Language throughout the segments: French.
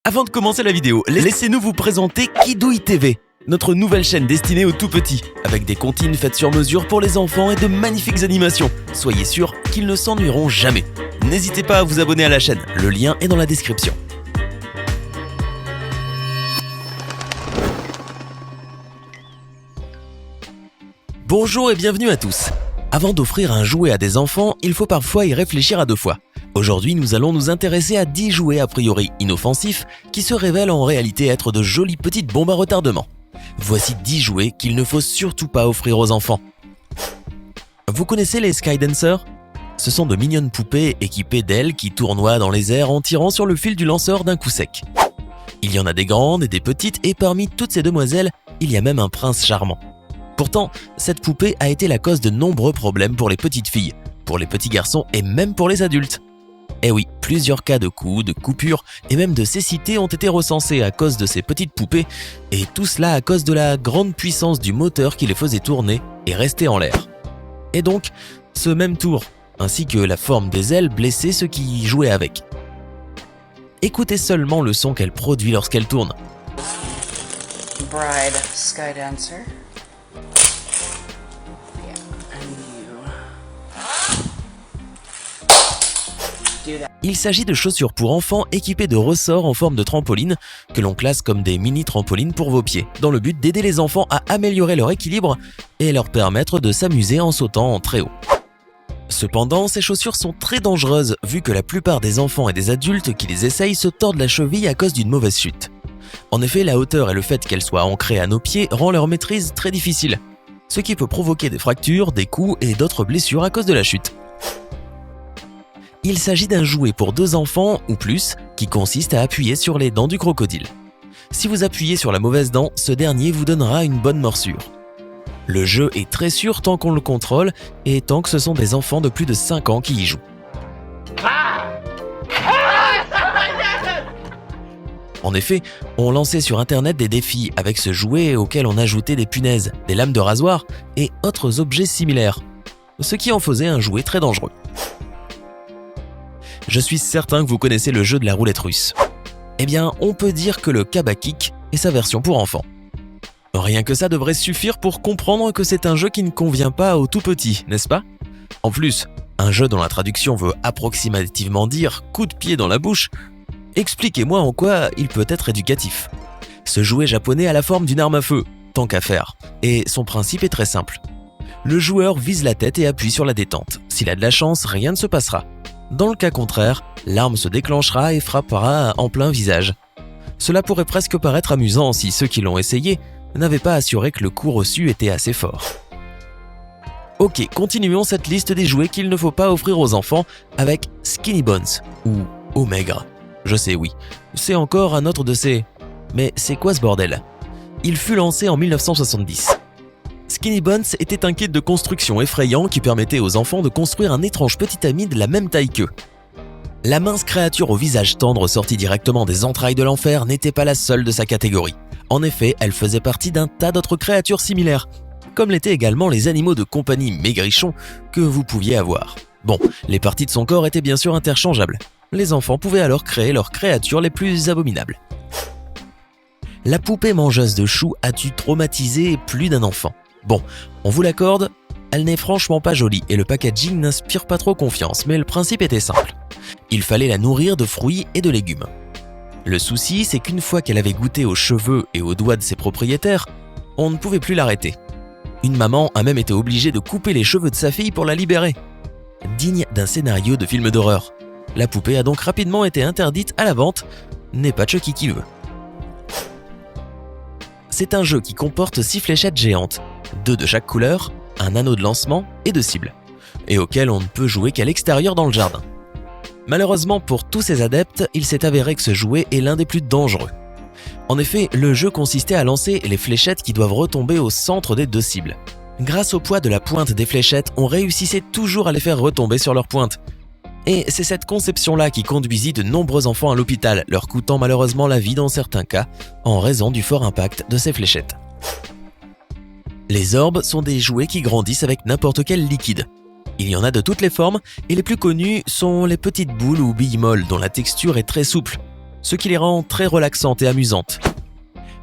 Avant de commencer la vidéo, laissez-nous vous présenter Kidouille TV, notre nouvelle chaîne destinée aux tout-petits, avec des comptines faites sur mesure pour les enfants et de magnifiques animations. Soyez sûrs qu'ils ne s'ennuieront jamais. N'hésitez pas à vous abonner à la chaîne, le lien est dans la description. Bonjour et bienvenue à tous. Avant d'offrir un jouet à des enfants, il faut parfois y réfléchir à deux fois. Aujourd'hui, nous allons nous intéresser à 10 jouets a priori inoffensifs qui se révèlent en réalité être de jolies petites bombes à retardement. Voici 10 jouets qu'il ne faut surtout pas offrir aux enfants. Vous connaissez les Skydancers ? Ce sont de mignonnes poupées équipées d'ailes qui tournoient dans les airs en tirant sur le fil du lanceur d'un coup sec. Il y en a des grandes et des petites et parmi toutes ces demoiselles, il y a même un prince charmant. Pourtant, cette poupée a été la cause de nombreux problèmes pour les petites filles, pour les petits garçons et même pour les adultes. Eh oui, plusieurs cas de coups, de coupures et même de cécité ont été recensés à cause de ces petites poupées et tout cela à cause de la grande puissance du moteur qui les faisait tourner et rester en l'air. Et donc, ce même tour, ainsi que la forme des ailes blessait ceux qui y jouaient avec. Écoutez seulement le son qu'elle produit lorsqu'elle tourne. Bride Skydancer. Il s'agit de chaussures pour enfants équipées de ressorts en forme de trampoline que l'on classe comme des mini-trampolines pour vos pieds, dans le but d'aider les enfants à améliorer leur équilibre et leur permettre de s'amuser en sautant très haut. Cependant, ces chaussures sont très dangereuses vu que la plupart des enfants et des adultes qui les essayent se tordent la cheville à cause d'une mauvaise chute. En effet, la hauteur et le fait qu'elles soient ancrées à nos pieds rend leur maîtrise très difficile, ce qui peut provoquer des fractures, des coups et d'autres blessures à cause de la chute. Il s'agit d'un jouet pour 2 enfants ou plus qui consiste à appuyer sur les dents du crocodile. Si vous appuyez sur la mauvaise dent, ce dernier vous donnera une bonne morsure. Le jeu est très sûr tant qu'on le contrôle et tant que ce sont des enfants de plus de 5 ans qui y jouent. En effet, on lançait sur internet des défis avec ce jouet auquel on ajoutait des punaises, des lames de rasoir et autres objets similaires, ce qui en faisait un jouet très dangereux. Je suis certain que vous connaissez le jeu de la roulette russe. Eh bien, on peut dire que le Kabakik est sa version pour enfants. Rien que ça devrait suffire pour comprendre que c'est un jeu qui ne convient pas aux tout-petits, n'est-ce pas ? En plus, un jeu dont la traduction veut approximativement dire « coup de pied dans la bouche », expliquez-moi en quoi il peut être éducatif. Ce jouet japonais a la forme d'une arme à feu, tant qu'à faire, et son principe est très simple. Le joueur vise la tête et appuie sur la détente. S'il a de la chance, rien ne se passera. Dans le cas contraire, l'arme se déclenchera et frappera en plein visage. Cela pourrait presque paraître amusant si ceux qui l'ont essayé n'avaient pas assuré que le coup reçu était assez fort. Ok, continuons cette liste des jouets qu'il ne faut pas offrir aux enfants avec Skinny Bones ou Au Maigre. Je sais, oui, c'est encore un autre de ces... Mais c'est quoi ce bordel ? Il fut lancé en 1970. Skinny Bones était un kit de construction effrayant qui permettait aux enfants de construire un étrange petit ami de la même taille qu'eux. La mince créature au visage tendre sortie directement des entrailles de l'enfer n'était pas la seule de sa catégorie. En effet, elle faisait partie d'un tas d'autres créatures similaires, comme l'étaient également les animaux de compagnie maigrichons que vous pouviez avoir. Bon, les parties de son corps étaient bien sûr interchangeables. Les enfants pouvaient alors créer leurs créatures les plus abominables. La poupée mangeuse de choux a dû traumatiser plus d'un enfant. Bon, on vous l'accorde, elle n'est franchement pas jolie et le packaging n'inspire pas trop confiance, mais le principe était simple. Il fallait la nourrir de fruits et de légumes. Le souci, c'est qu'une fois qu'elle avait goûté aux cheveux et aux doigts de ses propriétaires, on ne pouvait plus l'arrêter. Une maman a même été obligée de couper les cheveux de sa fille pour la libérer. Digne d'un scénario de film d'horreur. La poupée a donc rapidement été interdite à la vente, n'est pas Chucky qui veut. C'est un jeu qui comporte 6 fléchettes géantes, 2 de chaque couleur, un anneau de lancement et 2 cibles, et auquel on ne peut jouer qu'à l'extérieur dans le jardin. Malheureusement pour tous ces adeptes, il s'est avéré que ce jouet est l'un des plus dangereux. En effet, le jeu consistait à lancer les fléchettes qui doivent retomber au centre des 2 cibles. Grâce au poids de la pointe des fléchettes, on réussissait toujours à les faire retomber sur leur pointe. Et c'est cette conception-là qui conduisit de nombreux enfants à l'hôpital, leur coûtant malheureusement la vie dans certains cas, en raison du fort impact de ces fléchettes. Les orbes sont des jouets qui grandissent avec n'importe quel liquide. Il y en a de toutes les formes, et les plus connus sont les petites boules ou billes molles dont la texture est très souple. ce qui les rend très relaxantes et amusantes.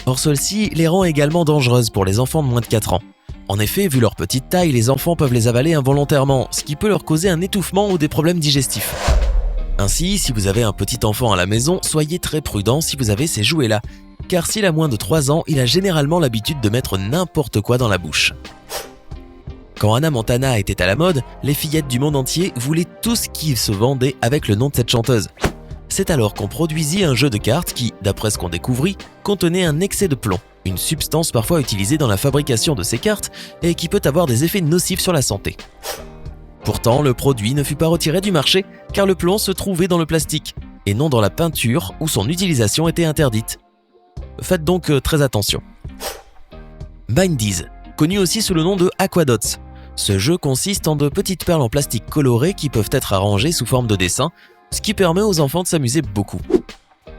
Or celle-ci les rend également dangereuses pour les enfants de moins de 4 ans. En effet, vu leur petite taille, les enfants peuvent les avaler involontairement, ce qui peut leur causer un étouffement ou des problèmes digestifs. Ainsi, si vous avez un petit enfant à la maison, soyez très prudent si vous avez ces jouets-là, car s'il a moins de 3 ans, il a généralement l'habitude de mettre n'importe quoi dans la bouche. Quand Hannah Montana était à la mode, les fillettes du monde entier voulaient tout ce qui se vendait avec le nom de cette chanteuse. C'est alors qu'on produisit un jeu de cartes qui, d'après ce qu'on découvrit, contenait un excès de plomb, une substance parfois utilisée dans la fabrication de ces cartes et qui peut avoir des effets nocifs sur la santé. Pourtant, le produit ne fut pas retiré du marché car le plomb se trouvait dans le plastique et non dans la peinture où son utilisation était interdite. Faites donc très attention. Bindies, connu aussi sous le nom de Aquadots. Ce jeu consiste en de petites perles en plastique colorées qui peuvent être arrangées sous forme de dessin, ce qui permet aux enfants de s'amuser beaucoup.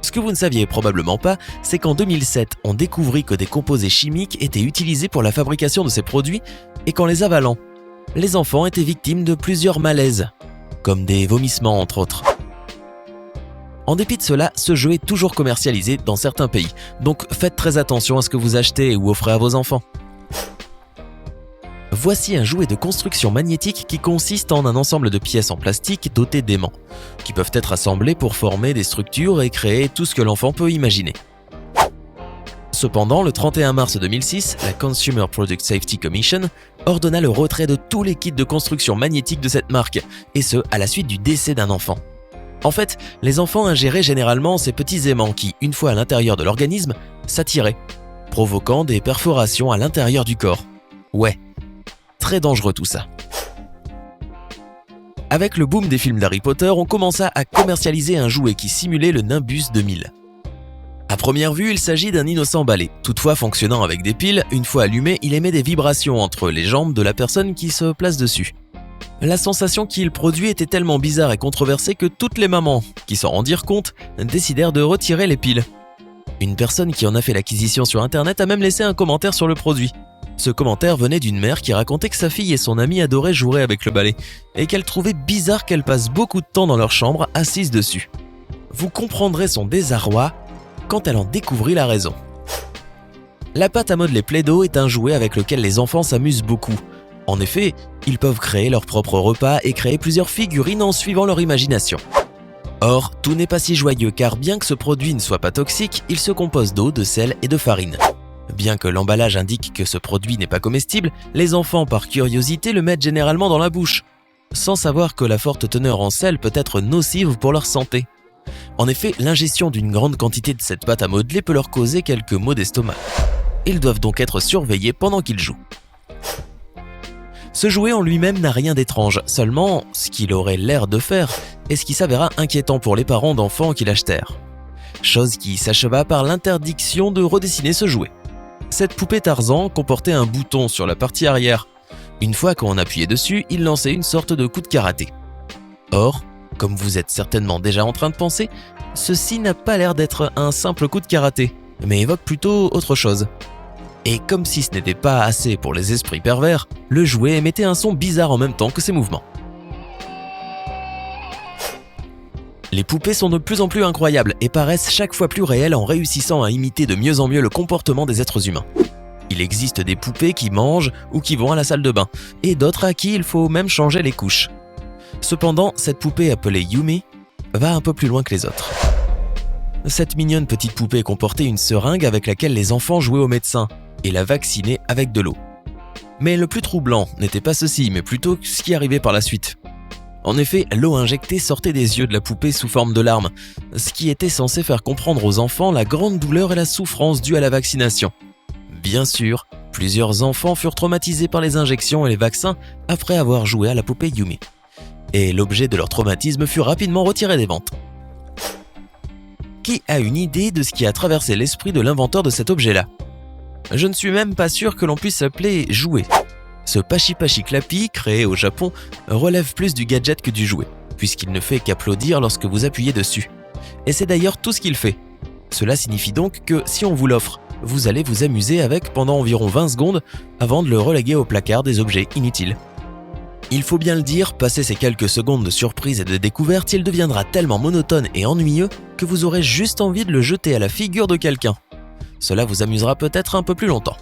Ce que vous ne saviez probablement pas, c'est qu'en 2007, on découvrit que des composés chimiques étaient utilisés pour la fabrication de ces produits et qu'en les avalant, les enfants étaient victimes de plusieurs malaises, comme des vomissements entre autres. En dépit de cela, ce jeu est toujours commercialisé dans certains pays, donc faites très attention à ce que vous achetez ou offrez à vos enfants. Voici un jouet de construction magnétique qui consiste en un ensemble de pièces en plastique dotées d'aimants, qui peuvent être assemblées pour former des structures et créer tout ce que l'enfant peut imaginer. Cependant, le 31 mars 2006, la Consumer Product Safety Commission ordonna le retrait de tous les kits de construction magnétique de cette marque, et ce, à la suite du décès d'un enfant. En fait, les enfants ingéraient généralement ces petits aimants qui, une fois à l'intérieur de l'organisme, s'attiraient, provoquant des perforations à l'intérieur du corps. Ouais. Très dangereux tout ça. Avec le boom des films d'Harry Potter, on commença à commercialiser un jouet qui simulait le Nimbus 2000. À première vue, il s'agit d'un innocent balai. Toutefois, fonctionnant avec des piles, une fois allumé, il émet des vibrations entre les jambes de la personne qui se place dessus. La sensation qu'il produit était tellement bizarre et controversée que toutes les mamans, qui s'en rendirent compte, décidèrent de retirer les piles. Une personne qui en a fait l'acquisition sur internet a même laissé un commentaire sur le produit. Ce commentaire venait d'une mère qui racontait que sa fille et son amie adoraient jouer avec le balai et qu'elle trouvait bizarre qu'elle passe beaucoup de temps dans leur chambre assise dessus. Vous comprendrez son désarroi quand elle en découvrit la raison. La pâte à modeler Play-Doh est un jouet avec lequel les enfants s'amusent beaucoup. En effet, ils peuvent créer leur propre repas et créer plusieurs figurines en suivant leur imagination. Or, tout n'est pas si joyeux car bien que ce produit ne soit pas toxique, il se compose d'eau, de sel et de farine. Bien que l'emballage indique que ce produit n'est pas comestible, les enfants par curiosité le mettent généralement dans la bouche, sans savoir que la forte teneur en sel peut être nocive pour leur santé. En effet, l'ingestion d'une grande quantité de cette pâte à modeler peut leur causer quelques maux d'estomac. Ils doivent donc être surveillés pendant qu'ils jouent. Ce jouet en lui-même n'a rien d'étrange, seulement ce qu'il aurait l'air de faire est ce qui s'avéra inquiétant pour les parents d'enfants qui l'achetèrent. Chose qui s'acheva par l'interdiction de redessiner ce jouet. Cette poupée Tarzan comportait un bouton sur la partie arrière. Une fois qu'on appuyait dessus, il lançait une sorte de coup de karaté. Or, comme vous êtes certainement déjà en train de penser, ceci n'a pas l'air d'être un simple coup de karaté, mais évoque plutôt autre chose. Et comme si ce n'était pas assez pour les esprits pervers, le jouet émettait un son bizarre en même temps que ses mouvements. Les poupées sont de plus en plus incroyables et paraissent chaque fois plus réelles en réussissant à imiter de mieux en mieux le comportement des êtres humains. Il existe des poupées qui mangent ou qui vont à la salle de bain, et d'autres à qui il faut même changer les couches. Cependant, cette poupée appelée Yumi va un peu plus loin que les autres. Cette mignonne petite poupée comportait une seringue avec laquelle les enfants jouaient au médecin et la vaccinaient avec de l'eau. Mais le plus troublant n'était pas ceci, mais plutôt ce qui arrivait par la suite. En effet, l'eau injectée sortait des yeux de la poupée sous forme de larmes, ce qui était censé faire comprendre aux enfants la grande douleur et la souffrance due à la vaccination. Bien sûr, plusieurs enfants furent traumatisés par les injections et les vaccins après avoir joué à la poupée Yumi. Et l'objet de leur traumatisme fut rapidement retiré des ventes. Qui a une idée de ce qui a traversé l'esprit de l'inventeur de cet objet-là ? Je ne suis même pas sûr que l'on puisse s'appeler jouet. Ce Pachi Pachi Clappy, créé au Japon, relève plus du gadget que du jouet, puisqu'il ne fait qu'applaudir lorsque vous appuyez dessus. Et c'est d'ailleurs tout ce qu'il fait. Cela signifie donc que si on vous l'offre, vous allez vous amuser avec pendant environ 20 secondes avant de le reléguer au placard des objets inutiles. Il faut bien le dire, passer ces quelques secondes de surprise et de découverte, il deviendra tellement monotone et ennuyeux que vous aurez juste envie de le jeter à la figure de quelqu'un. Cela vous amusera peut-être un peu plus longtemps.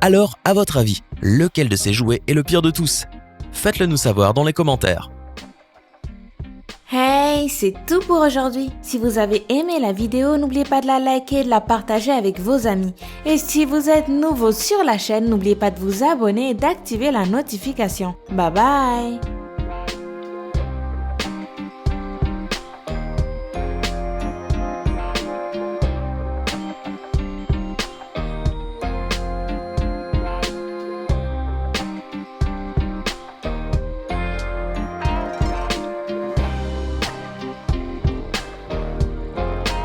Alors, à votre avis, lequel de ces jouets est le pire de tous? Faites-le nous savoir dans les commentaires. Hey, c'est tout pour aujourd'hui. Si vous avez aimé la vidéo, n'oubliez pas de la liker et de la partager avec vos amis. Et si vous êtes nouveau sur la chaîne, n'oubliez pas de vous abonner et d'activer la notification. Bye bye!